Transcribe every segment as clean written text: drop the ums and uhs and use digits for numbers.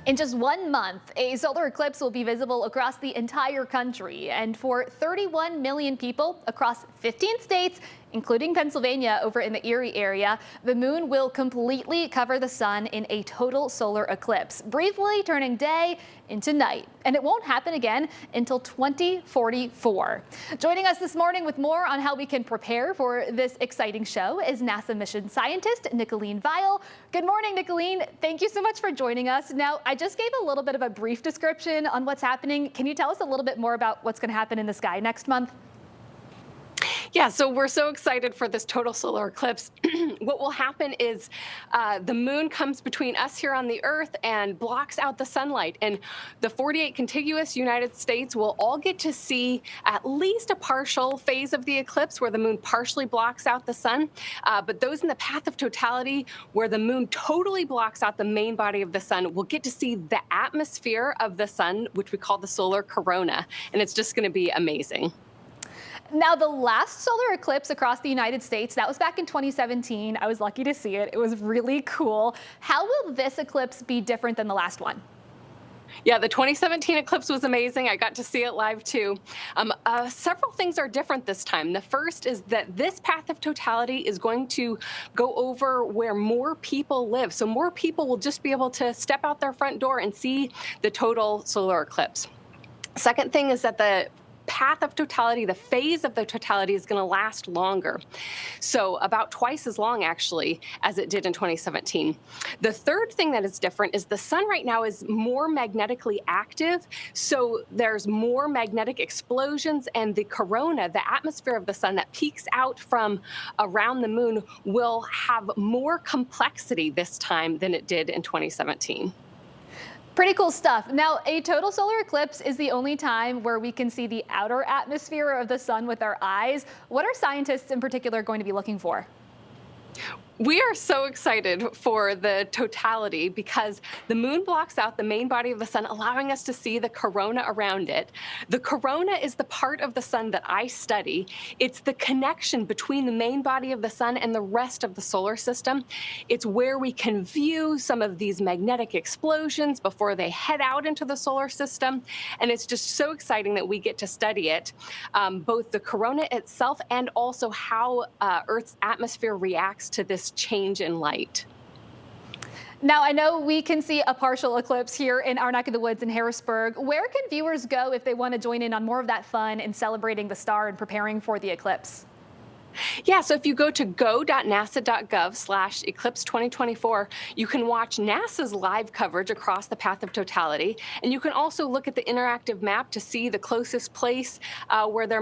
In just 1 month, a solar eclipse will be visible across the entire country. And for 31 million people across 15 states, including Pennsylvania over in the Erie area, the moon will completely cover the sun in a total solar eclipse, briefly turning day into night. And it won't happen again until 2044. Joining us this morning with more on how we can prepare for this exciting show is NASA mission scientist Nicholeen Viall. Good morning, Nicholeen. Thank you so much for joining us. Now, I just gave a little bit of a brief description on what's happening. Can you tell us a little bit more about what's going to happen in the sky next month? Yeah, so we're so excited for this total solar eclipse. What will happen is the moon comes between us here on the Earth and blocks out the sunlight. And the 48 contiguous United States will all get to see at least a partial phase of the eclipse where the moon partially blocks out the sun. But those in the path of totality, where the moon totally blocks out the main body of the sun, will get to see the atmosphere of the sun, which we call the solar corona. And it's just going to be amazing. Now, the last solar eclipse across the United States, that was back in 2017. I was lucky to see it. It was really cool. How will this eclipse be different than the last one? Yeah, the 2017 eclipse was amazing. I got to see it live too. Several things are different this time. The first is that this path of totality is going to go over where more people live. So more people will just be able to step out their front door and see the total solar eclipse. Second thing is that the path of totality, the phase of the totality, is going to last longer. So about twice as long, actually, as it did in 2017. The third thing that is different is the sun right now is more magnetically active. So there's more magnetic explosions, and the corona, the atmosphere of the sun that peeks out from around the moon, will have more complexity this time than it did in 2017. Pretty cool stuff. Now, a total solar eclipse is the only time where we can see the outer atmosphere of the sun with our eyes. What are scientists in particular going to be looking for? We are so excited for the totality because the moon blocks out the main body of the sun, allowing us to see the corona around it. The corona is the part of the sun that I study. It's the connection between the main body of the sun and the rest of the solar system. It's where we can view some of these magnetic explosions before they head out into the solar system. And it's just so exciting that we get to study it, both the corona itself and also how Earth's atmosphere reacts to this change in light. Now, I know we can see a partial eclipse here in our neck of the woods in Harrisburg. Where can viewers go if they want to join in on more of that fun in celebrating the star and preparing for the eclipse? Yeah, so if you go to go.nasa.gov/eclipse 2024, you can watch NASA's live coverage across the path of totality, and you can also look at the interactive map to see the closest place where you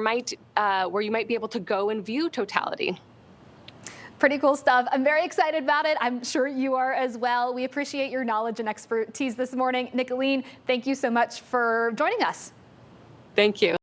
might be able to go and view totality. Pretty cool stuff. I'm very excited about it. I'm sure you are as well. We appreciate your knowledge and expertise this morning. Nicholeen, thank you so much for joining us. Thank you.